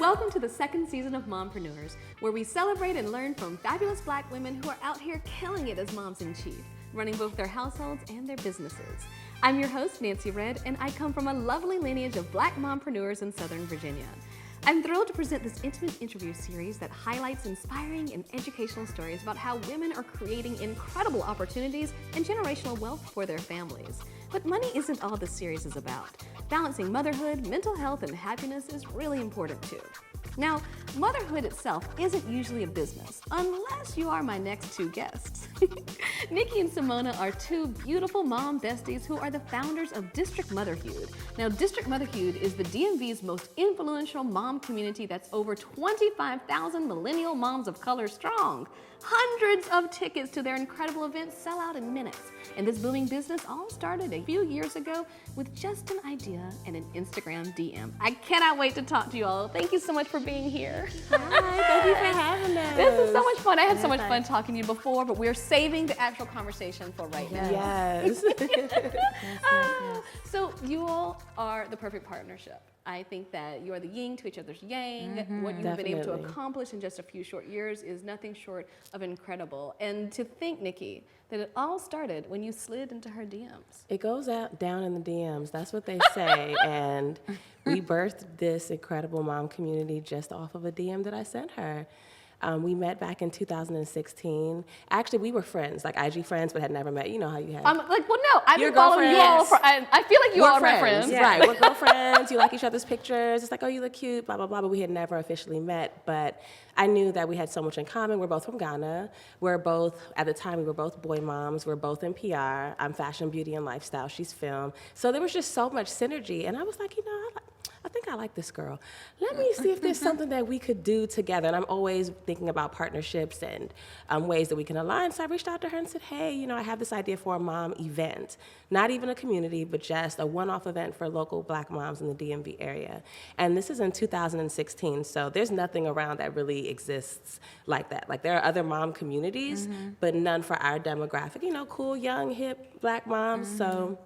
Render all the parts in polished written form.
Welcome to the second season of Mompreneurs, where we celebrate and learn from fabulous Black women who are out here killing it as moms-in-chief, running both their households and their businesses. I'm your host, Nancy Red, and I come from a lovely lineage of Black mompreneurs in Southern Virginia. I'm thrilled to present this intimate interview series that highlights inspiring and educational stories about how women are creating incredible opportunities and generational wealth for their families. But money isn't all this series is about. Balancing motherhood, mental health, and happiness is really important too. Now, motherhood itself isn't usually a business, unless you are my next two guests. Nikki and Simona are two beautiful mom besties who are the founders of District Motherhued. Now, District Motherhued is the DMV's most influential mom community that's over 25,000 millennial moms of color strong. Hundreds of tickets to their incredible events sell out in minutes. And this booming business all started a few years ago with just an idea and an Instagram DM. I cannot wait to talk to you all. Thank you so much for being here. Hi, thank you for having us. This is so much fun. I had so much fun talking to you before, but we're saving the actual conversation for right now. Yes. So you all are the perfect partnership. I think that you are the yin to each other's yang. What you've been able to accomplish in just a few short years is nothing short of incredible. And to think, Nikki, that it all started when you slid into her DMs. It goes out down in the DMs. That's what they say. And we birthed this incredible mom community just off of a DM that I sent her. We met back in 2016. Actually, we were friends, like IG friends, but had never met. You know how you have. I've been following you all. I feel like you all are my friends. Yeah. Right, we're girlfriends. You like each other's pictures. It's like, oh, you look cute, blah, blah, blah. But we had never officially met. But I knew that we had so much in common. We're both from Ghana. We're both, at the time, we were both boy moms. We're both in PR. I'm fashion, beauty, and lifestyle. She's film. So there was just so much synergy. And I was like, I think I like this girl. Let me see if there's something that we could do together. And I'm always thinking about partnerships and ways that we can align. So I reached out to her and said, hey, I have this idea for a mom event. Not even a community, but just a one-off event for local Black moms in the DMV area. And this is in 2016, so there's nothing around that really exists like that. Like, there are other mom communities, but none for our demographic. Cool, young, hip Black moms. So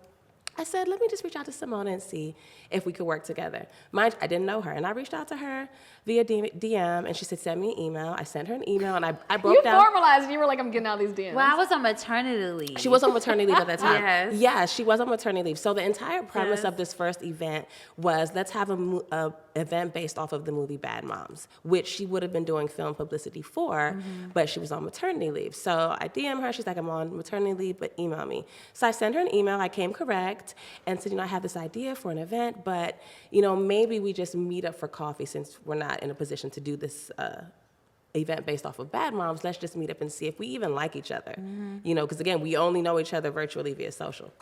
I said, let me just reach out to Simona and see if we could work together. Mind you, I didn't know her, and I reached out to her via DM, and she said, send me an email. I sent her an email, and I broke down. You formalized, and you were like, I'm getting all these DMs. Well, I was on maternity leave. She was on maternity leave at that time. Yes. Yeah, she was on maternity leave. So the entire premise of this first event was, let's have a event based off of the movie Bad Moms, which she would have been doing film publicity for, but she was on maternity leave. So I DM her, she's like, I'm on maternity leave, but email me. So I sent her an email, I came correct, and said, I have this idea for an event, but, maybe we just meet up for coffee since we're not in a position to do this event based off of Bad Moms. Let's just meet up and see if we even like each other. Because again, we only know each other virtually via social.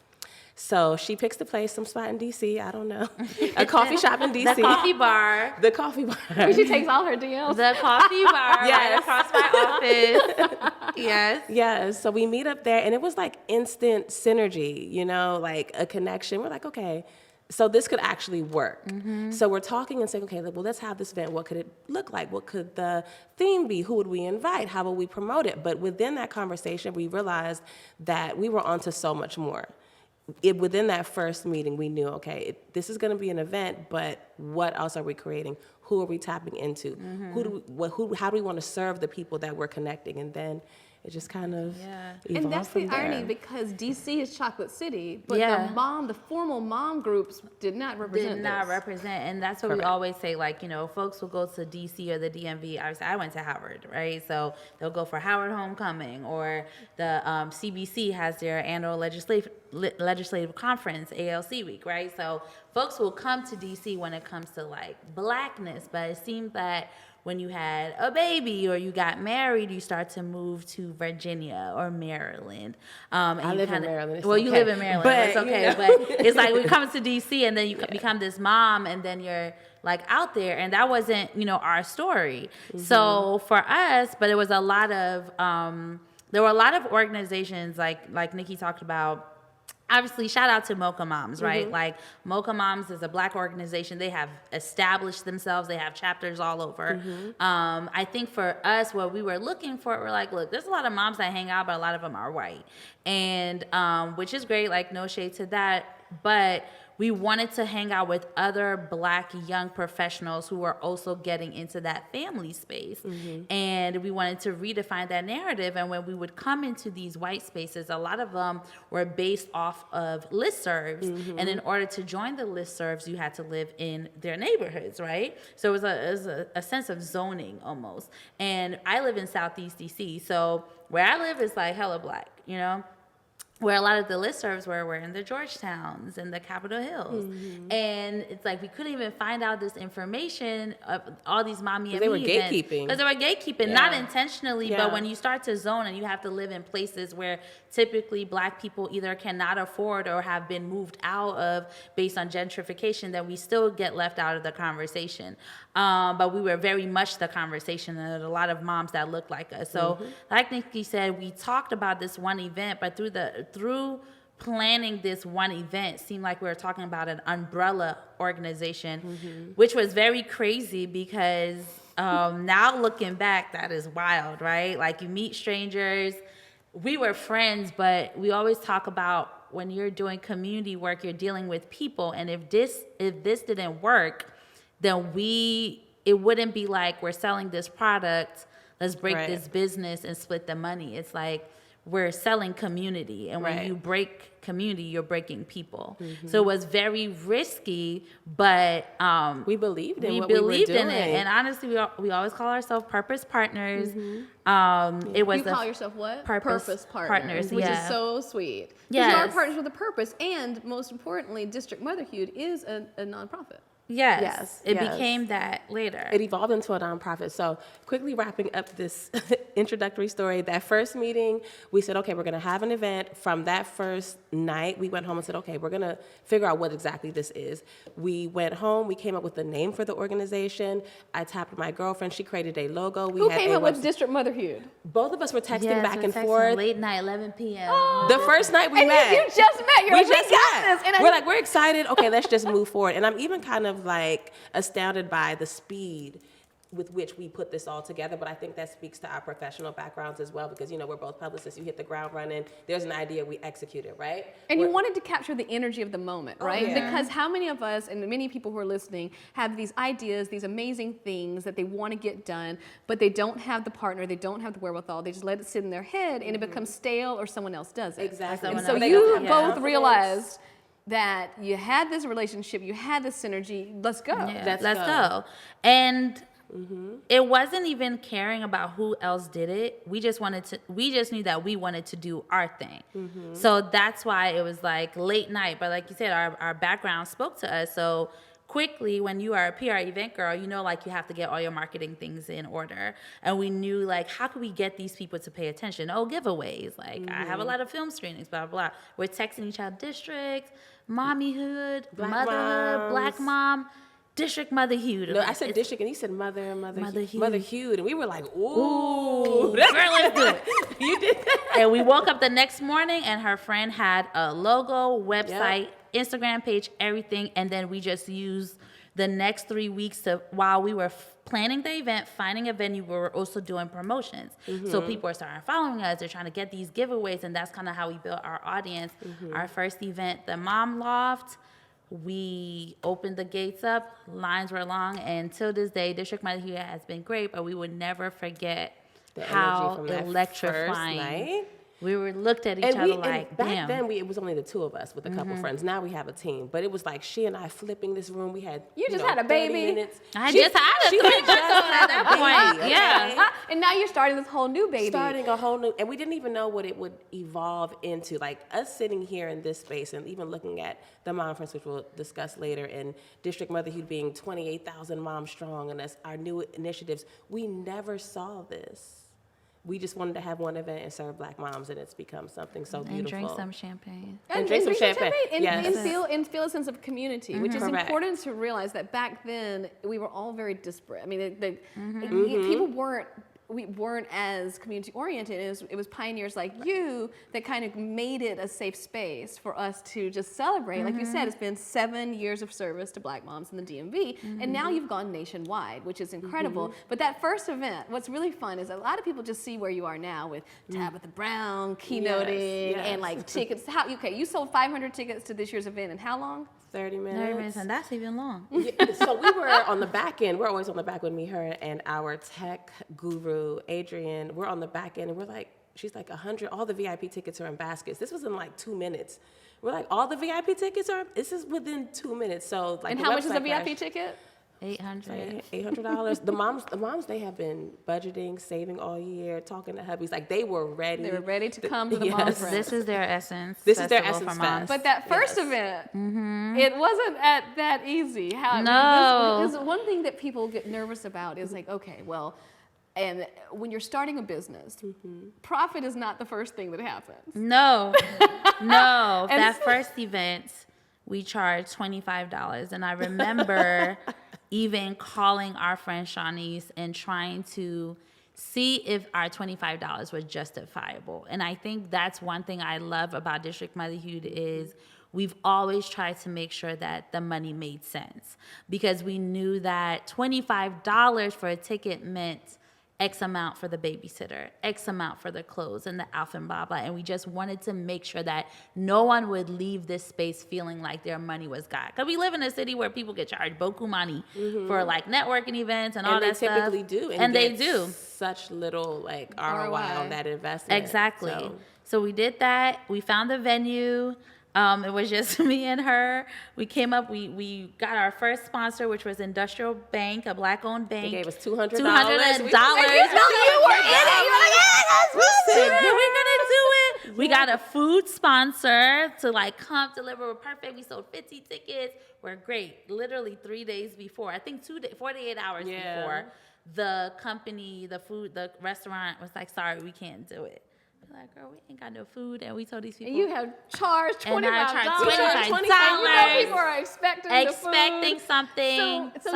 So she picks the place, some spot in D.C., I don't know, a coffee shop in D.C. The coffee bar. The coffee bar. She takes all her DMs. The coffee bar right across my office. Yes. Yes, so we meet up there, and it was like instant synergy, like a connection. We're like, okay, so this could actually work. So we're talking and saying, okay, well, let's have this event. What could it look like? What could the theme be? Who would we invite? How will we promote it? But within that conversation, we realized that we were onto so much more. Within that first meeting, we knew, okay, this is going to be an event, but what else are we creating? Who are we tapping into? How do we want to serve the people that we're connecting? And then it just kind of evolved. And that's the from there. irony, because DC is Chocolate City, but the formal mom groups did not represent and that's what we always say, folks will go to DC or the DMV. Obviously, I went to Howard, right? So they'll go for Howard Homecoming, or the CBC has their annual legislative conference, ALC week, right? So folks will come to DC when it comes to Blackness, but it seems that when you had a baby or you got married, you start to move to Virginia or Maryland. I live in Maryland. You live in Maryland. But it's okay. But it's like when it comes to DC, and then you become this mom, and then you're out there. And that wasn't, our story. So for us, but it was a lot of, there were a lot of organizations like Nikki talked about. Obviously, shout out to Mocha Moms, right? Mocha Moms is a Black organization. They have established themselves. They have chapters all over. I think for us, what we were looking for, we're like, look, there's a lot of moms that hang out, but a lot of them are white. And which is great, no shade to that. but we wanted to hang out with other Black young professionals who were also getting into that family space. And we wanted to redefine that narrative. And when we would come into these white spaces, a lot of them were based off of listservs. And in order to join the listservs, you had to live in their neighborhoods, right? So it was a sense of zoning almost. And I live in Southeast DC. So where I live is like hella Black, you know? Where a lot of the listservs were in the Georgetowns and the Capitol Hills. And it's like we couldn't even find out this information of all these mommy and me events. Because they were gatekeeping, not intentionally, but when you start to zone and you have to live in places where typically Black people either cannot afford or have been moved out of based on gentrification, then we still get left out of the conversation. But we were very much the conversation, and there are a lot of moms that look like us. So like Nikki said, we talked about this one event, but through planning this one event, seemed like we were talking about an umbrella organization, which was very crazy because now looking back, that is wild, right? Like you meet strangers. We were friends, but we always talk about when you're doing community work, you're dealing with people. And if this didn't work, then it wouldn't be like we're selling this product, let's break this business and split the money. It's like we're selling community. And when you break community, you're breaking people. So it was very risky, but we believed in it. And honestly, we always call ourselves purpose partners. It was you call yourself what? Purpose partners, which is so sweet. Because you are partners with a purpose, and most importantly, District Motherhued is a nonprofit. Yes. It became that later. It evolved into a nonprofit. So quickly wrapping up this introductory story, that first meeting, we said, okay, we're going to have an event. From that first night, we went home and said, okay, we're going to figure out what exactly this is. We went home. We came up with the name for the organization. I tapped my girlfriend. She created a logo. Who came up with District Motherhued? Both of us were texting back and forth. Late night, 11 p.m. Oh, the first night we met. You just met. You're like, we got this. We're excited. Okay, let's just move forward. And I'm even kind of like astounded by the speed with which we put this all together, but I think that speaks to our professional backgrounds as well, because, you know, we're both publicists. You hit the ground running. There's an idea, we execute it, right? And you wanted to capture the energy of the moment, right? Because how many of us, and many people who are listening, have these ideas, these amazing things that they want to get done, but they don't have the partner, they don't have the wherewithal, they just let it sit in their head, and it becomes stale, or someone else does it. Exactly. And so you both realized that you had this relationship, you had this synergy, let's go. Let's go. And it wasn't even caring about who else did it. We just knew that we wanted to do our thing. So that's why it was like late night. But like you said, our background spoke to us. So quickly, when you are a PR event girl, you know, like you have to get all your marketing things in order. And we knew, like, how could we get these people to pay attention? Oh, giveaways. Like, I have a lot of film screenings, blah, blah, blah. We're texting each other, District, Mommyhood, Motherhood, Black Mom, District Motherhued. No, I said District, and he said Motherhued. And we were like, ooh. Girl, let's do it. You did that. And we woke up the next morning, and her friend had a logo, website, Instagram page, everything. And then we just used the next 3 weeks while we were planning the event, finding a venue, we were also doing promotions. So people are starting following us. They're trying to get these giveaways, and that's kind of how we built our audience. Our first event, the Mom Loft, we opened the gates up, lines were long, and till this day, District Motherhued has been great, but we would never forget how electrifying. We were looked at each other like, back then it was only the two of us with a couple friends. Now we have a team, but it was like she and I flipping this room. We had you just had a baby. Minutes. I just had a 3-month-old at that point. Yeah, and now you're starting this whole new baby. Starting a whole new, and we didn't even know what it would evolve into. Like us sitting here in this space, and even looking at the Momprenuers, which we'll discuss later, and District Motherhued being 28,000 moms strong, and that's our new initiatives. We never saw this. We just wanted to have one event and serve Black moms, and it's become something so beautiful. And drink some champagne. And drink some champagne. And feel a sense of community, which is important to realize that back then we were all very disparate. I mean, people weren't we weren't as community oriented. It was pioneers like you that kind of made it a safe space for us to just celebrate. Like you said, it's been 7 years of service to Black moms in the DMV, and now you've gone nationwide, which is incredible. But that first event, what's really fun is a lot of people just see where you are now with Tabitha Brown keynoting and like tickets. You sold 500 tickets to this year's event in how long? 30 minutes. 30 minutes, and that's even long. So we were on the back end. We're always on the back with me, her, and our tech guru, Adrian. We're on the back end, and we're like, she's like 100. All the VIP tickets are in baskets. This was in like 2 minutes. We're like, all the VIP tickets are. This is within 2 minutes. So like, and how much is a VIP ticket? $800. The moms, they have been budgeting, saving all year, talking to hubbies. Like they were ready. They were ready to come to the Moms Fest. This is their essence. This is their essence for moms. But that first event, it wasn't that easy. Because one thing that people get nervous about is like, okay, well, and when you're starting a business, profit is not the first thing that happens. No. That first event, we charged $25, and I remember even calling our friend Shawnice and trying to see if our $25 was justifiable. And I think that's one thing I love about District Motherhued is we've always tried to make sure that the money made sense, because we knew that $25 for a ticket meant X amount for the babysitter, X amount for the clothes and the outfit and blah, blah. And we just wanted to make sure that no one would leave this space feeling like their money was got. Because we live in a city where people get charged beaucoup money for like networking events and all that stuff. And they typically do. And they do. Such little like ROI on that investment. Exactly. So we did that. We found the venue. It was just me and her. We came up, we got our first sponsor, which was Industrial Bank, a Black-owned bank. They gave us $200. $200. You were in it. You were like, yes, we're gonna do it. We got a food sponsor to like come deliver. We're perfect. We sold 50 tickets. We're great. Literally 3 days before, I think 48 hours before, the company, the restaurant was like, sorry, we can't do it. Like, girl, we ain't got no food, and we told these people. And you have charged $25. And I charged $25. You know people are expecting the food. Something. So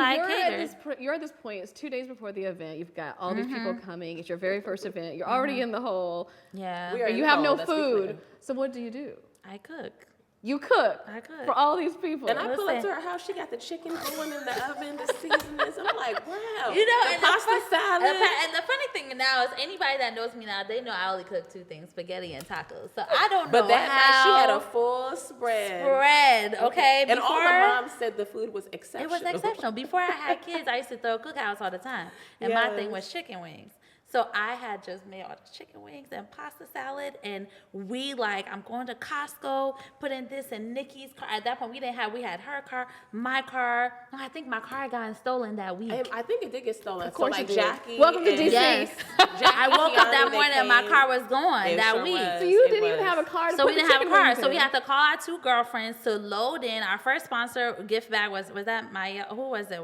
you're at this point. It's 2 days before the event. You've got all these people coming. It's your very first event. You're already in the hole. Yeah. And you have no food. So what do you do? I cook. You cook. I cook for all these people. And I pull up to her house. She got the chicken going in the oven, the seasonings. I'm like, wow. You know, the pasta salad. And the funny thing now is anybody that knows me now, they know I only cook 2 things: spaghetti and tacos. So I don't know. But that night she had a full spread. Okay. And all the moms said the food was exceptional. It was exceptional. Before I had kids, I used to throw a cookhouse all the time, and my thing was chicken wings. So I had just made all the chicken wings and pasta salad, and I'm going to Costco, put in this in Nikki's car. At that point, we had her car, my car. No, I think my car had gotten stolen that week. I think it did get stolen. Of course, like Jackie. Welcome to DC. Yes. I woke up that morning and my car was gone that week. So you didn't even have a car to So put we didn't the have a chicken car. wings So we in. had to call our 2 girlfriends to load in. Our first sponsor gift bag was that Maya? Who was it?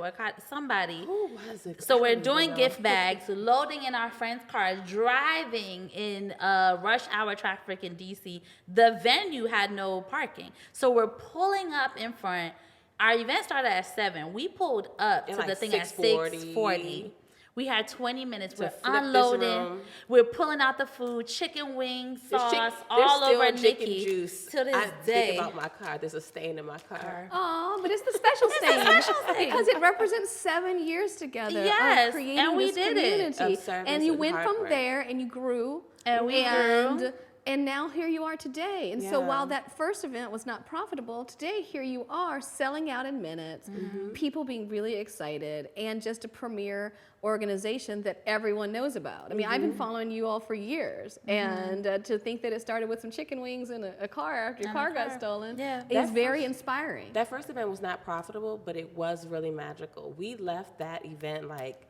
Somebody. Who was it? So we're doing gift bags, loading in our friends' cars, driving in rush hour traffic in DC. The venue had no parking. So we're pulling up in front. Our event started at 7. We pulled up to the thing at 6:40. We had 20 minutes. We're unloading. We're pulling out the food, chicken wings, sauce, all over Nikki. Juice. To this day. Think about my car. There's a stain in my car. Oh, but it's the special stain. Because it represents 7 years together of creating and we this did community. It. And you went from there and you grew. And we grew. And now here you are today. And so while that first event was not profitable, today here you are selling out in minutes, people being really excited, and just a premier organization that everyone knows about. I mean, I've been following you all for years, and to think that it started with some chicken wings in a car after your car got stolen is very inspiring. That first event was not profitable, but it was really magical. We left that event like,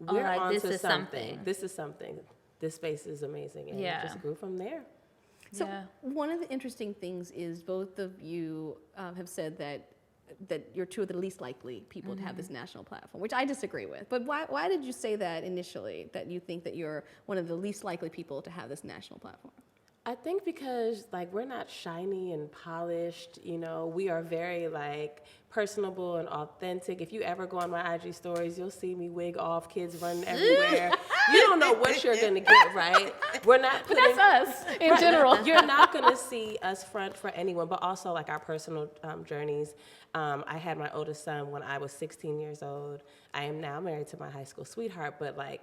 we're on to something. This is something. This space is amazing, and it just grew from there. So one of the interesting things is both of you have said that you're 2 of the least likely people to have this national platform, which I disagree with. But why did you say that initially, that you think that you're one of the least likely people to have this national platform? I think because like we're not shiny and polished, you know, we are very like personable and authentic. If you ever go on my IG stories, you'll see me wig off, kids running everywhere. You don't know what you're gonna get, right? We're not putting, But that's us in general. You're not gonna see us front for anyone, but also like our personal journeys. I had my oldest son when I was 16 years old. I am now married to my high school sweetheart, but like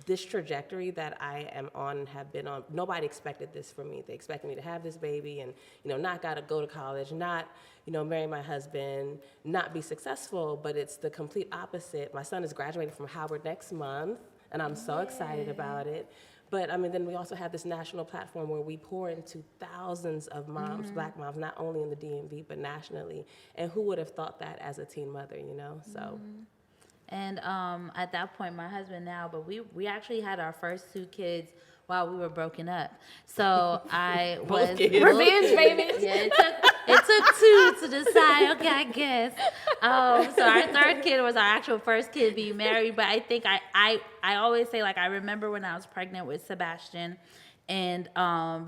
this trajectory that I am on and have been on, nobody expected this from me. They expected me to have this baby and, you know, not gotta go to college, not, you know, marry my husband, not be successful, but it's the complete opposite. My son is graduating from Howard next month, and I'm so excited about it. But I mean, then we also have this national platform where we pour into thousands of moms, Black moms, not only in the DMV, but nationally. And who would have thought that as a teen mother, you know, so. And at that point, my husband now, but we actually had our first 2 kids while we were broken up. So I was Revenge, baby. Yeah, it took 2 to decide. Okay, I guess. So our 3rd kid was our actual first kid being married. But I think I always say, like, I remember when I was pregnant with Sebastian, and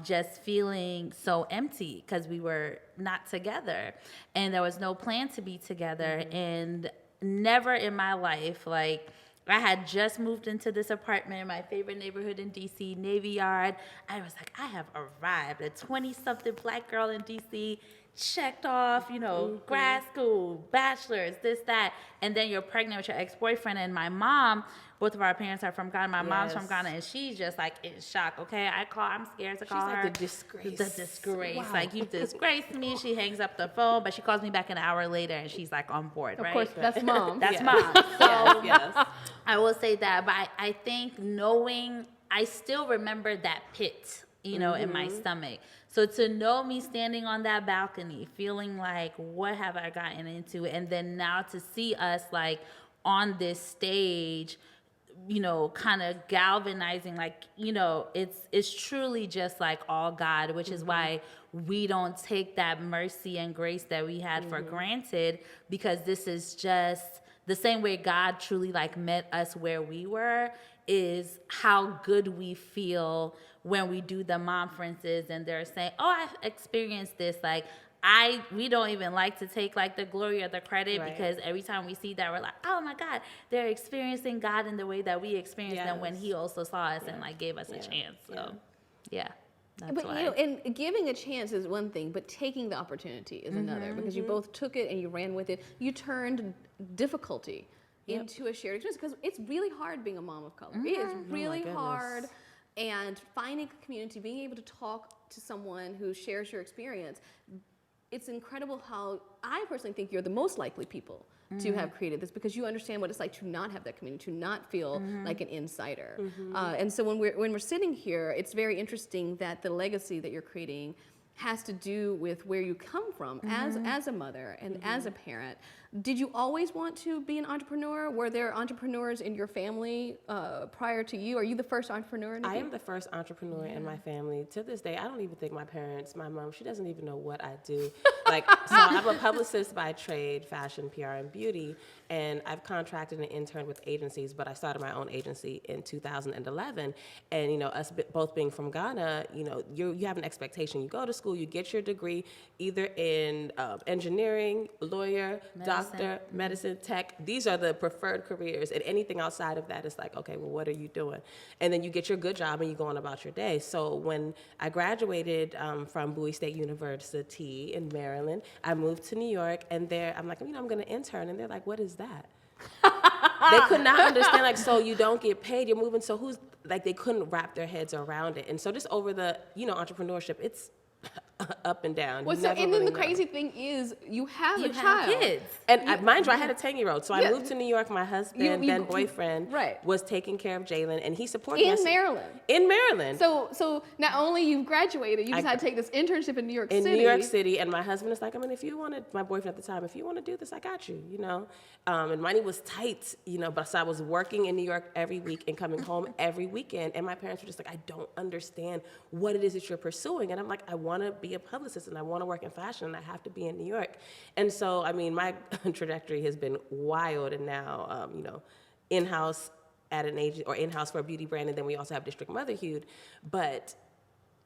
just feeling so empty because we were not together, and there was no plan to be together, and never in my life, like, I had just moved into this apartment in my favorite neighborhood in DC, Navy Yard. I was like, I have arrived, a 20-something Black girl in DC, checked off, you know, grad school, bachelor's, this, that. And then you're pregnant with your ex-boyfriend. And my mom, both of our parents are from Ghana. My mom's from Ghana, and she's just like in shock. Okay, I'm scared to call her. She's like the disgrace. The disgrace. Wow. Like, you disgraced me. She hangs up the phone, but she calls me back an hour later, and she's like on board, right? Of course, that's mom. That's mom. So Yes. I will say that, but I think knowing, I still remember that pit, you know, in my stomach. So to know me standing on that balcony, feeling like, what have I gotten into? And then now to see us like on this stage, you know, kind of galvanizing, like, you know, it's truly just like all God, which is why we don't take that mercy and grace that we had for granted, because this is just the same way God truly like met us where we were, is how good we feel when we do the Momprenuers and they're saying, oh, I've experienced this. Like, we don't even like to take like the glory or the credit, because every time we see that, we're like, oh my God, they're experiencing God in the way that we experienced them when He also saw us and like gave us a chance. So that's But why. you know, and giving a chance is one thing, but taking the opportunity is another, because you both took it and you ran with it. You turned difficulty into a shared experience, because it's really hard being a mom of color. It is really hard, and finding a community, being able to talk to someone who shares your experience. It's incredible how I personally think you're the most likely people to have created this, because you understand what it's like to not have that community, to not feel like an insider. And so when we're sitting here, it's very interesting that the legacy that you're creating has to do with where you come from as a mother and as a parent. Did you always want to be an entrepreneur? Were there entrepreneurs in your family prior to you? Are you the first entrepreneur, Nikki? I am the first entrepreneur in my family. To this day, I don't even think my mom, she doesn't even know what I do. Like, so I'm a publicist by trade, fashion, PR, and beauty, and I've contracted and interned with agencies, but I started my own agency in 2011. And, you know, us both being from Ghana, you know, you have an expectation. You go to school, you get your degree either in engineering, lawyer, doctor, medicine, tech. These are the preferred careers, and anything outside of that is like, okay, well, what are you doing? And then you get your good job and you go on about your day. So when I graduated from Bowie State University in Maryland, I moved to New York, and there I'm like, you know, I'm going to intern, and they're like, what is that? They could not understand, like, so you don't get paid, you're moving, so who's, like, they couldn't wrap their heads around it. And so just over the, you know, entrepreneurship, it's up and down. Well, so, and then the crazy thing is, you have a child. Kids. And mind you, I had a 10-year-old. So I moved to New York. My husband, then boyfriend, right, was taking care of Jalen, and he supported in us. Maryland. In Maryland. So not only you've graduated, you decided to take this internship in New York City. In New York City, and my husband is like, I mean, if you wanted, my boyfriend at the time, if you want to do this, I got you, you know. And money was tight, you know, but so I was working in New York every week and coming home every weekend, and my parents were just like, I don't understand what it is that you're pursuing. And I'm like, I want to be a publicist, and I want to work in fashion, and I have to be in New York. And so, I mean, my trajectory has been wild, and now, you know, in-house at an agent, or in-house for a beauty brand, and then we also have District Motherhued. But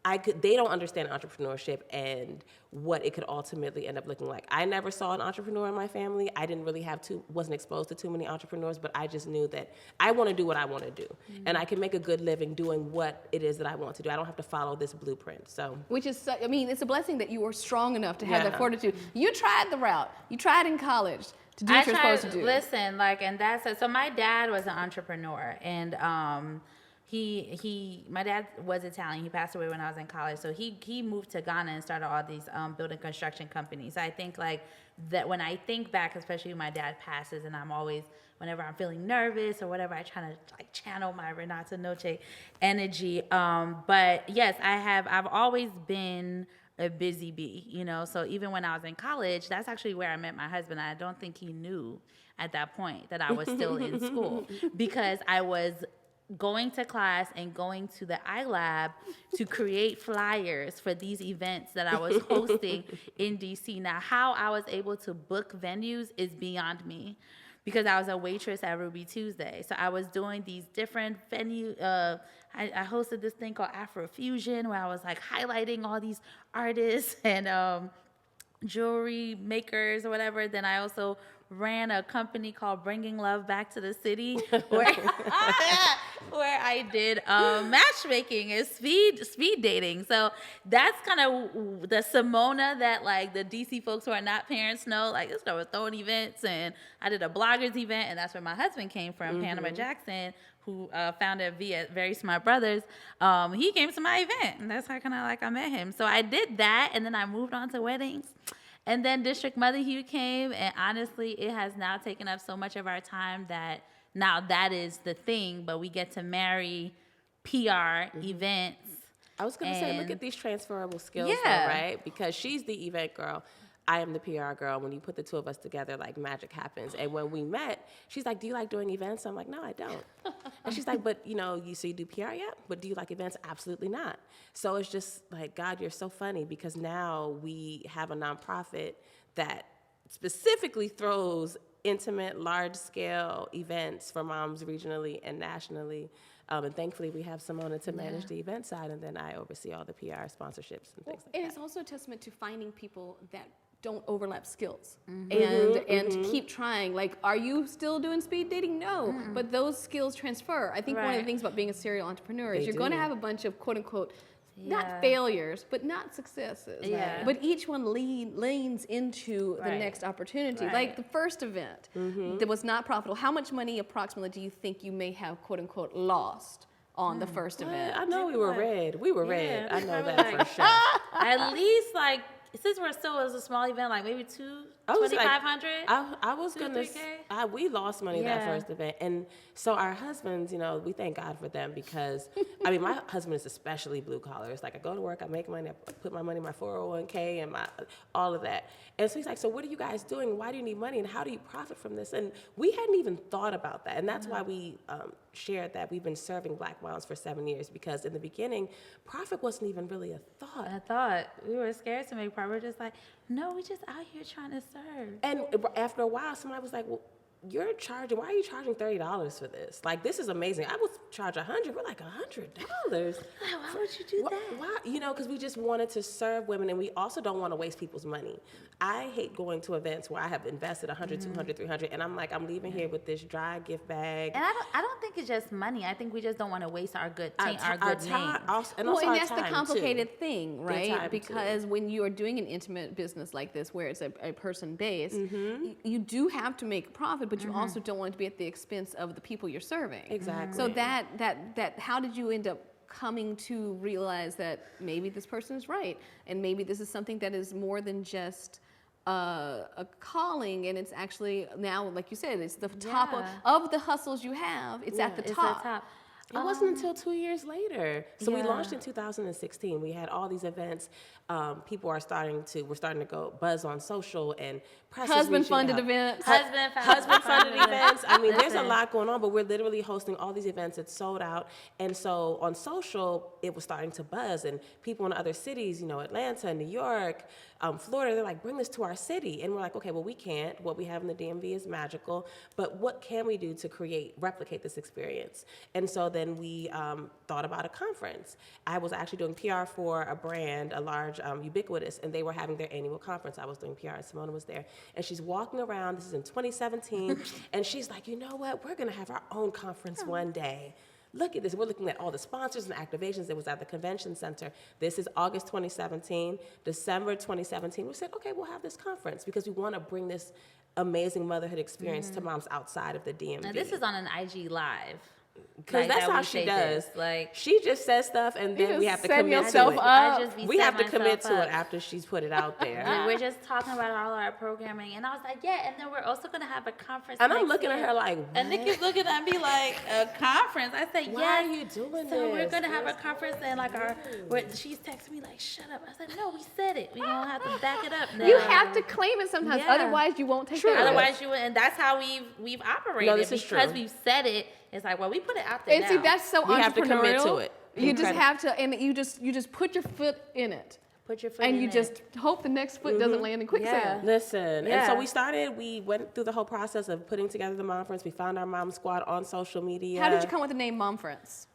they don't understand entrepreneurship and what it could ultimately end up looking like. I never saw an entrepreneur in my family. I didn't really wasn't exposed to too many entrepreneurs, but I just knew that I want to do what I want to do. And I can make a good living doing what it is that I want to do. I don't have to follow this blueprint, so. Which is, I mean, it's a blessing that you were strong enough to have that fortitude. You tried the route. You tried in college to do what you're supposed to do. Listen, and that's it. So my dad was an entrepreneur, and my dad was Italian. He passed away when I was in college. So he moved to Ghana and started all these building construction companies. I think that when I think back, especially when my dad passes, and I'm always, whenever I'm feeling nervous or whatever, I try to channel my Renata Noce energy. But yes, I've always been a busy bee, so even when I was in college, that's actually where I met my husband. I don't think he knew at that point that I was still in school, because I was going to class and going to the iLab to create flyers for these events that I was hosting in DC. Now, how I was able to book venues is beyond me, because I was a waitress at Ruby Tuesday. So I was doing these different venues. I hosted this thing called Afrofusion, where I was highlighting all these artists and jewelry makers or whatever. Then I also ran a company called Bringing Love Back to the City, where I did matchmaking and speed dating. So that's kind of the Simona that the DC folks who are not parents know. This girl was throwing events, and I did a bloggers event, and that's where my husband came from, Panama Jackson, who founded via Very Smart Brothers. He came to my event, and that's how I met him. So I did that, and then I moved on to weddings. And then District Motherhued came, and honestly, it has now taken up so much of our time that now that is the thing, but we get to marry PR events. I was going to say, look at these transferable skills, though, right? Because she's the event girl. I am the PR girl. When you put the two of us together, magic happens. And when we met, she's like, do you like doing events? I'm like, no, I don't. And she's like, but you do PR, yeah? But do you like events? Absolutely not. So it's just God, you're so funny, because now we have a nonprofit that specifically throws intimate, large-scale events for moms regionally and nationally. And thankfully, we have Simona to manage the event side, and then I oversee all the PR sponsorships and things like that. And it's also a testament to finding people that don't overlap skills and keep trying. Are you still doing speed dating? No, but those skills transfer. I think one of the things about being a serial entrepreneur is you're going to have a bunch of quote unquote not failures, but not successes. Yeah. But each one leans into the next opportunity. Like the first event that was not profitable. How much money approximately do you think you may have quote unquote lost on the first event? I know we were red. We were red. I know that for sure. At least since we're still as a small event, maybe 2,500. I was gonna. We lost money that first event, and so our husbands, we thank God for them, because my husband is especially blue collar. It's I go to work, I make money, I put my money in my 401k and all of that. And so he's like, so what are you guys doing? Why do you need money, and how do you profit from this? And we hadn't even thought about that, and that's why we shared that we've been serving Black moms for 7 years, because in the beginning, profit wasn't even really a thought. I thought we were scared to make profit. We're just no, we just out here trying to serve. And after a while, somebody was like, well, why are you charging $30 for this? This is amazing. I would charge $100. We're $100. Why would you do that? Why? Because we just wanted to serve women, and we also don't want to waste people's money. I hate going to events where I have invested $100, $200, $300, and I'm I'm leaving here with this dry gift bag. And I don't think it's just money. I think we just don't want to waste our good name. And that's the complicated thing, right? Because when you are doing an intimate business like this, where it's a person based, you do have to make a profit, but you also don't want it to be at the expense of the people you're serving. Exactly. So that how did you end up coming to realize that maybe this person is right, and maybe this is something that is more than just a calling, and it's actually now, like you said, it's the top of the hustles you have. It's at the top. It wasn't until 2 years later. So we launched in 2016. We had all these events. People we're starting to go buzz on social, and press husband-funded events. Husband-funded events. There's a lot going on, but we're literally hosting all these events. It's sold out. And so on social, it was starting to buzz, and people in other cities, Atlanta, New York, Florida, they're like, bring this to our city. And we're like, okay, well, we can't. What we have in the DMV is magical, but what can we do to replicate this experience? And so then we thought about a conference. I was actually doing PR for a brand, a large ubiquitous, and they were having their annual conference. I was doing PR, and Simona was there. And she's walking around, this is in 2017, and she's like, you know what, we're gonna have our own conference one day. Look at this. We're looking at all the sponsors and activations. It was at the convention center. This is August 2017. December 2017, we said, okay, we'll have this conference because we want to bring this amazing motherhood experience to moms outside of the DMV. Now, this is on an IG Live. Because that's how she does. Like, she just says stuff, and then we have to commit to yourself it. up. We have to commit to it after she's put it out there. Like, we're just talking about all our programming, and I was like, yeah, and then we're also gonna have a conference. And I'm looking at her like, what? And Nikki's looking at me like, a conference. I said, Why yes. are you doing So this? we're gonna have a conference, and like she's texting me like, shut up. I said, no, we said it. We don't have to back it up now. You have to claim it sometimes, Yeah. otherwise you won't take it. Otherwise you would, and that's how we've operated. No, this is because true. we've said it. It's like, well, we put it out there And see, now. that's so We entrepreneurial. have to commit to it. You just have to, and you just put your foot in it. Put your foot And in you it. just hope the next foot doesn't land in quicksand. Listen, and Yeah. so we went through the whole process of putting together the mom friends. We found our mom squad on social media. How did you come with the name Mom Friends?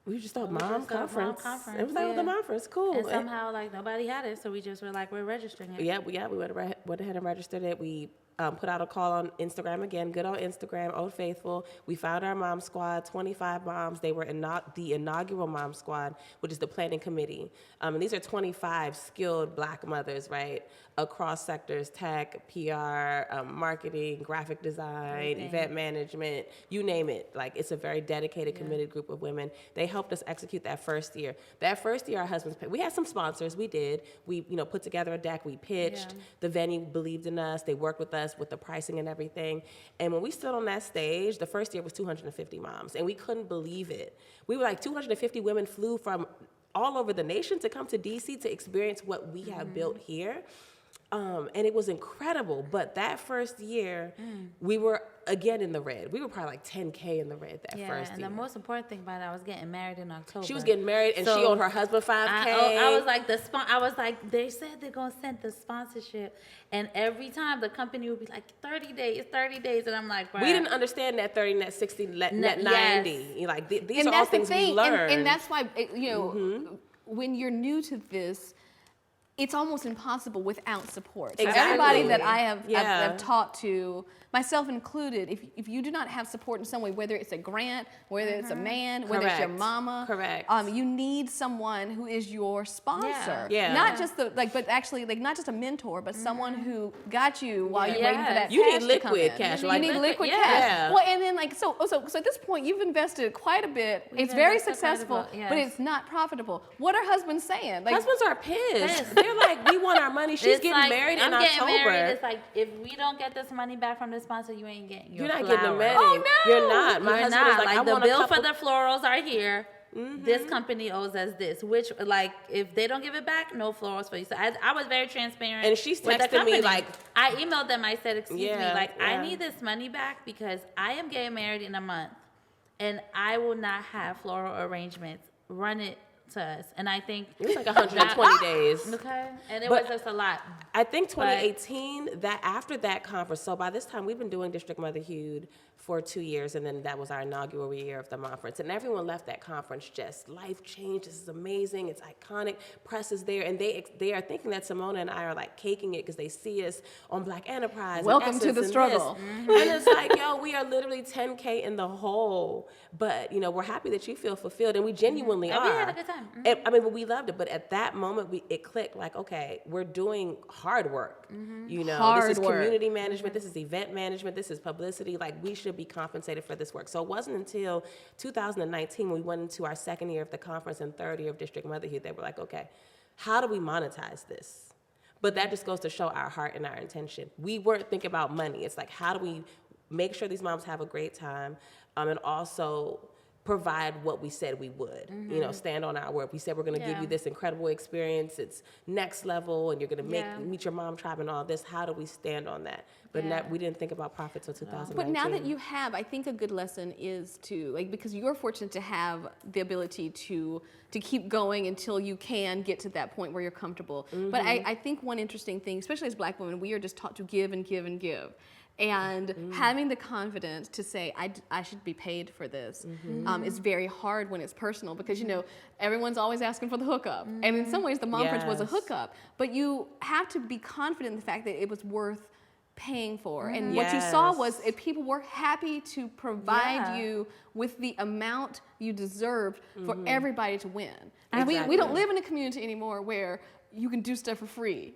We just thought We mom just thought conference. mom conference, It was like the yeah. mom friends, cool. And somehow, like, nobody had it, so we just were like, we're registering it. We went ahead and registered it. We put out a call on Instagram again, good old Instagram, Old Faithful. We found our mom squad, 25 moms. They were the inaugural mom squad, which is the planning committee. And these are 25 skilled Black mothers, right, across sectors, tech, PR, marketing, graphic design, event management, you name it. Like, it's a very dedicated, committed group of women. They helped us execute that first year. That first year, our husbands paid. We had some sponsors. We did. We, put together a deck. We pitched. Yeah. The venue believed in us. They worked with us with the pricing and everything. And when we stood on that stage, the first year was 250 moms, and we couldn't believe it. We were like, 250 women flew from all over the nation to come to DC to experience what we have built here. And it was incredible. But that first year, we were again in the red. We were probably like 10K in the red that first and year. the most important thing about it, I was getting married in October. She was getting married, and So she owed her husband 5K. I was like, they said they're going to send the sponsorship. And every time the company would be like, 30 days. And I'm like, we didn't understand that 30, net 60, net 90. Yes. Like, these And are all that's the things we thing, learned. and that's why, when you're new to this, it's almost impossible without support. So Exactly. everybody that I have Yeah. I've taught to, myself included, if you do not have support in some way, whether it's a grant, whether it's a man, whether it's your Correct. mama, Correct. You need someone who is your sponsor. Yeah. Not just but actually not just a mentor, but someone who got you while you're waiting for that You cash need to come liquid in. cash, You like need liquid yeah. cash. Yeah. Well, and then so at this point you've invested quite a bit. It's very invested quite a successful, bit, but yes. it's not profitable. What are husbands saying? Like, Husbands are pissed. They're like, we want our money. She's It's getting like, married in I'm getting October. married. It's like, if we don't get this money back from the sponsor, you ain't getting your You're not flowers. getting a wedding. Oh, no. You're not. My You're husband not. was like, I the want bill a couple. for the florals are here. This company owes us this, which, like, if they don't give it back, no florals for you. So I was very transparent. And she's with the texting me company. like- I emailed them. I said, excuse me, Yeah. I need this money back because I am getting married in a month, and I will not have floral arrangements. Run it to us. And I think It was like 120 days. okay, and it But- was just a lot. I think 2018, that after that conference, so by this time we've been doing District Motherhued for 2 years, and then that was our inaugural year of the conference. And everyone left that conference just, life changed, this is amazing, it's iconic, press is there, and they are thinking that Simona and I are like caking it because they see us on Black Enterprise. Welcome and to Essence the and struggle. this. And it's like, yo, we are literally 10K in the hole, but we're happy that you feel fulfilled, and we genuinely And are. we had a good time. And, I mean, but we loved it, but at that moment, it clicked like, okay, we're doing hard work. Hard this is work. community management, this is event management, this is publicity. Like, we should be compensated for this work. So it wasn't until 2019 when we went into our second year of the conference and third year of District Motherhued that we're like, okay, how do we monetize this? But that just goes to show our heart and our intention. We weren't thinking about money. It's like, how do we make sure these moms have a great time, and also provide what we said we would, stand on our word. We said we're going to give you this incredible experience. It's next level, and you're going to meet your mom tribe and all this. How do we stand on that? But we didn't think about profit till 2019. But now that you have, I think a good lesson is to, because you're fortunate to have the ability to keep going until you can get to that point where you're comfortable. But I think one interesting thing, especially as Black women, we are just taught to give and give and give. And having the confidence to say, I should be paid for this is very hard when it's personal because, everyone's always asking for the hookup. And in some ways, the Mompreneurs was a hookup. But you have to be confident in the fact that it was worth paying for. And what you saw was people were happy to provide you with the amount you deserved for everybody to win. And we don't live in a community anymore where you can do stuff for free.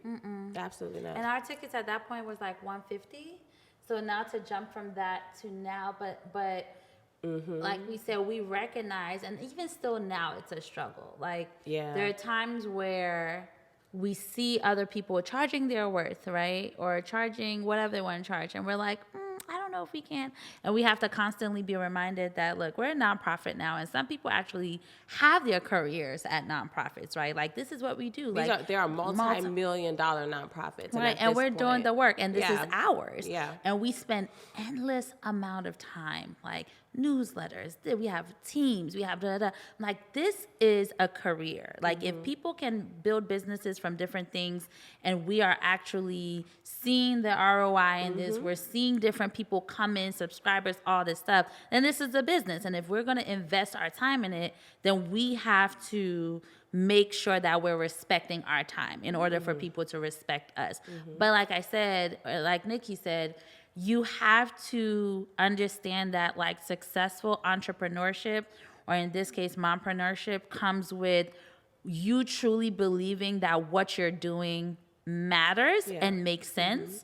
Absolutely not. And our tickets at that point was like $150. So now to jump from that to now, but like we said, we recognize, and even still now, it's a struggle. Like there are times where we see other people charging their worth, right? Or charging whatever they want to charge. And we're like, I don't know if we can. And we have to constantly be reminded that, look, we're a nonprofit now. And some people actually have their careers at nonprofits, right? Like, this is what we do. There are multi-million-dollar nonprofits. Right, and we're doing the work. And this is ours. Yeah. And we spend endless amount of time, like newsletters. We have teams. We have like, this is a career. Like, if people can build businesses from different things and we are actually seeing the ROI in this, we're seeing different people come in, subscribers, all this stuff, then this is a business. And if we're going to invest our time in it, then we have to make sure that we're respecting our time in order for people to respect us. But like I said, or like Nikki said, you have to understand that like successful entrepreneurship, or in this case, mompreneurship, comes with you truly believing that what you're doing matters and makes sense.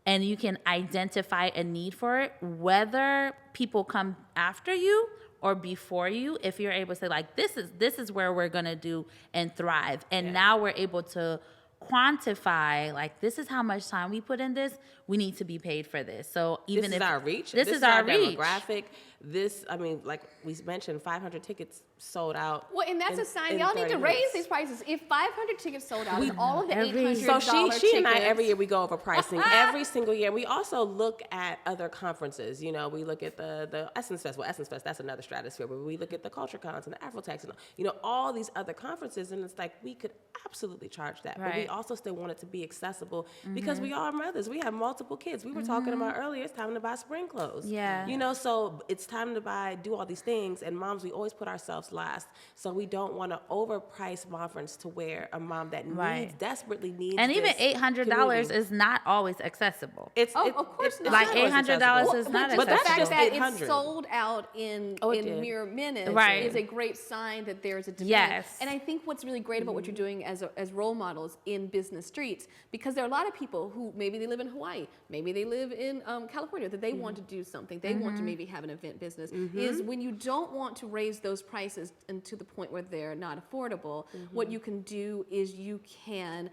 And you can identify a need for it, whether people come after you or before you. If you're able to say like, this is where we're going to do and thrive. And now we're able to quantify, like, this is how much time we put in this. We need to be paid for this. So even this is our reach. This is our reach. Demographic. This, I mean, like we mentioned, 500 tickets sold out. Well, and that's a sign. Y'all need to raise these prices. If 500 tickets sold out, and all of the $800 So she and I, tickets- every year we go over pricing. Every single year. We also look at other conferences. We look at the Essence Fest. Well, Essence Fest, that's another stratosphere. But we look at the Culture Cons and the Afrotex and, all these other conferences. And it's like, we could absolutely charge that. But we also still want it to be accessible because we are mothers. We have multiple kids. We were talking about earlier, it's time to buy spring clothes. Yeah. So it's time to do all these things. And moms, we always put ourselves last. So we don't want to overprice Momprenuers to where a mom that desperately needs and even this $800 is not always accessible. Of course not. Like $800 is not accessible. But the fact just that $800. it's sold out in mere minutes is a great sign that there's a demand. Yes. And I think what's really great about what you're doing as role models in business streets, because there are a lot of people who maybe they live in Hawaii, maybe they live in California, that they want to do something. They want to maybe have an event business. Is when you don't want to raise those prices and to the point where they're not affordable, what you can do is you can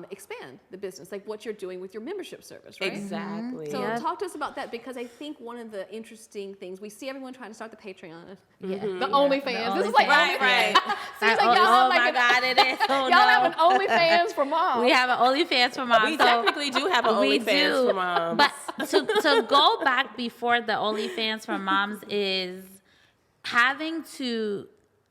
expand the business, like what you're doing with your membership service, right? Exactly. So talk to us about that, because I think one of the interesting things, we see everyone trying to start the Patreon, the OnlyFans. This is like right. Seems like y'all have God, it is. y'all have an OnlyFans for moms. We have an OnlyFans for moms. We technically do have an OnlyFans for moms. But to go back before the OnlyFans for moms is having to,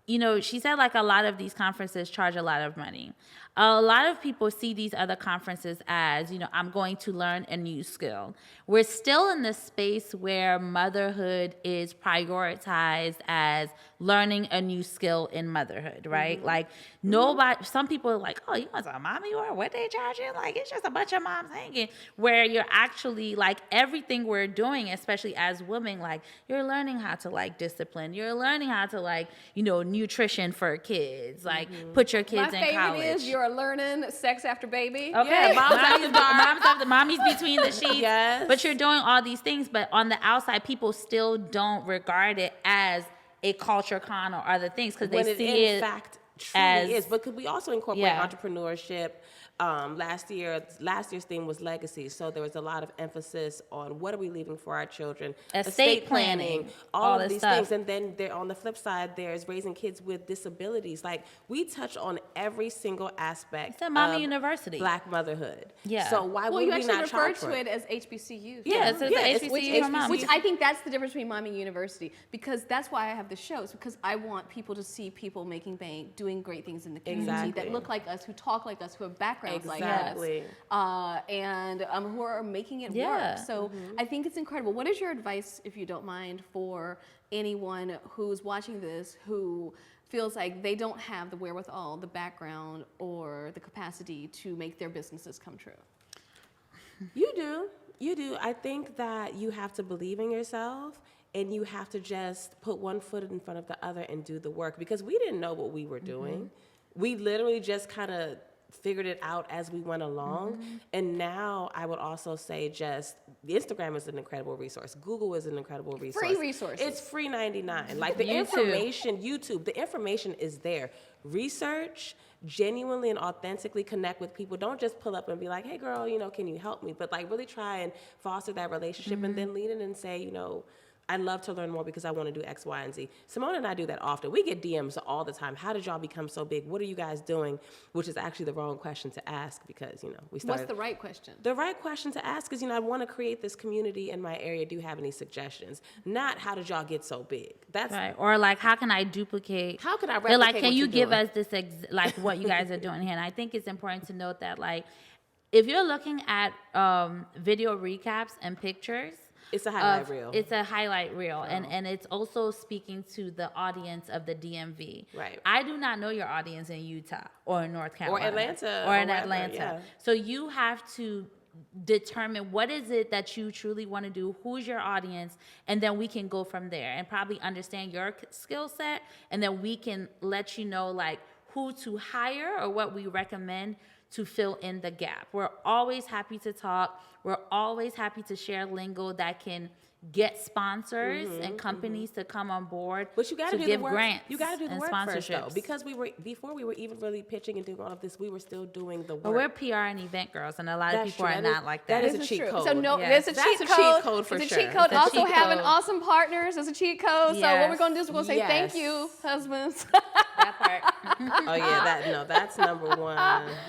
she said like a lot of these conferences charge a lot of money. A lot of people see these other conferences as, I'm going to learn a new skill. We're still in the space where motherhood is prioritized as learning a new skill in motherhood, right? Like some people are like, oh, you want some mommy or what they charging? Like, it's just a bunch of moms hanging, where you're actually like everything we're doing, especially as women, like you're learning how to like discipline. You're learning how to like, nutrition for kids, like put your kids in college. My favorite is you're learning sex after baby. Okay, mommies between the sheets. Yes. But you're doing all these things, but on the outside, people still don't regard it as a culture con or other things because they see it in fact truly is. But could we also incorporate entrepreneurship? Last year's theme was legacy, so there was a lot of emphasis on what are we leaving for our children, estate planning, all of these things. And then on the flip side, there's raising kids with disabilities. Like, we touch on every single aspect it's a Mommy University. Black motherhood. Yeah. So why would we not charge for it? You actually refer to it as HBCUs. Yeah, so it's HBCU for moms. Which I think that's the difference between Mommy University, because that's why I have the shows, because I want people to see people making bank, doing great things in the community that look like us, who talk like us, who have backgrounds backgrounds exactly. like us, and who are making it Yeah. work. So I think it's incredible. What is your advice, if you don't mind, for anyone who's watching this who feels like they don't have the wherewithal, the background, or the capacity to make their businesses come true? You do. I think that you have to believe in yourself, and you have to just put one foot in front of the other and do the work, because we didn't know what we were doing. We literally just kind of figured it out as we went along. And now I would also say just Instagram is an incredible resource. Google is an incredible resource. Free resources. It's free 99. Like the YouTube, the information is there. Research, genuinely and authentically connect with people. Don't just pull up and be like, hey girl, can you help me? But like really try and foster that relationship and then lean in and say, I'd love to learn more because I want to do X, Y, and Z. Simona and I do that often. We get DMs all the time. How did y'all become so big? What are you guys doing? Which is actually the wrong question to ask, because, we started. What's the right question? The right question to ask is, I want to create this community in my area. Do you have any suggestions? Not how did y'all get so big? That's right. Or like, how can I duplicate? How can I They're like, replicate can what you you're give doing? us this, like what you guys are doing here? And I think it's important to note that, like, if you're looking at video recaps and pictures, It's a highlight reel. It's a highlight reel, and it's also speaking to the audience of the DMV. Right. I do not know your audience in Utah or in North Carolina. Or Atlanta. Or in wherever, Atlanta. yeah. So you have to determine what is it that you truly want to do, who's your audience, and then we can go from there and probably understand your skill set, and then we can let you know like who to hire or what we recommend to fill in the gap. We're always happy to talk. We're always happy to share lingo that can get sponsors and companies to come on board. But you got to do give the work. grants. You got to do the and work first, though, sponsorships. because before we were even really pitching and doing all of this, we were still doing the work. But we're PR and event girls, and a lot of That's people true. are That is- not like that. that is a This cheat true. code. So no, Yes. there's a That's cheat a cheat code. code for it's a sure. cheat code. It's a Also cheat having code. awesome partners is a cheat code. So what Yes. we're gonna do is we're gonna say thank Yes. you, husbands. That part. Oh yeah, that's number one.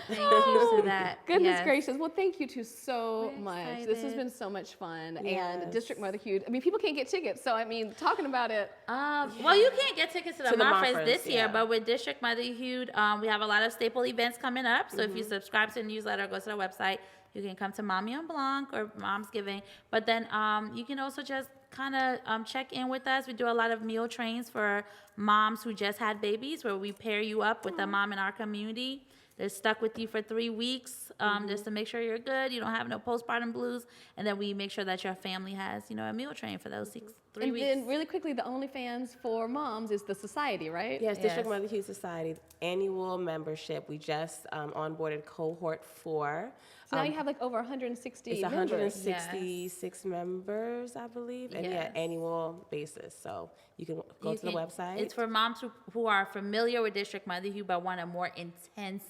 Thank you for that. Goodness Yes. gracious. Well, thank you two so We're much. This has excited. been so much fun. Yes. And District Motherhued, people can't get tickets. So, talking about it. Well, you can't get tickets to the To the Mompreneurs Mompreneurs, this year, yeah. but with District Motherhued, we have a lot of staple events coming up. So if you subscribe to the newsletter, go to the website, you can come to Mommy on Blanc or Mom's Giving. But then you can also just kind of check in with us. We do a lot of meal trains for moms who just had babies, where we pair you up with a mom in our community. They're stuck with you for 3 weeks just to make sure you're good, you don't have no postpartum blues, and then we make sure that your family has, a meal train for those 3 And weeks. then really quickly, the OnlyFans for moms is the society, right? Yes, District Yes. Motherhued Society annual membership. We just onboarded cohort 4. So now you have like over 160 It's members. 166 members, I believe, and Yes. annual basis. So you can go to the website. It's for moms who are familiar with District Motherhued but want a more intense,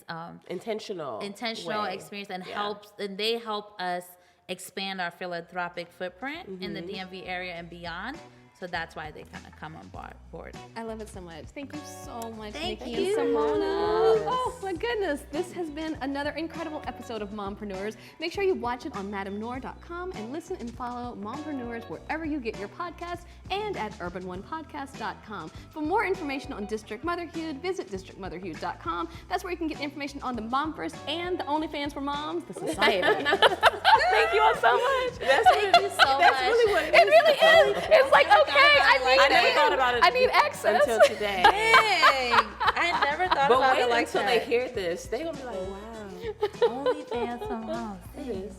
intentional way. experience, and Yeah. they help us expand our philanthropic footprint in the DMV area and beyond. So that's why they kind of come on board. I love it so much. Thank you so much, Thank Nikki you. and Simona. Yes. Oh my goodness, this has been another incredible episode of Mompreneurs. Make sure you watch it on MadameNoire.com and listen and follow Mompreneurs wherever you get your podcasts and at urban1podcast.com. For more information on District Motherhued, visit districtmotherhued.com. That's where you can get information on the Mompers and the OnlyFans for Moms, the society. Thank you all so much. Thank you so much. Really what It really is. It's like, okay, I never thought about it I need access. until today. Dang, I never thought But about wait it like until that. they hear this. They're going to be like, wow. OnlyFans for moms. It is.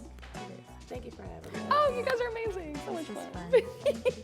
Thank you for having me. Oh, you guys are amazing. So much This is fun. fun. Thank you.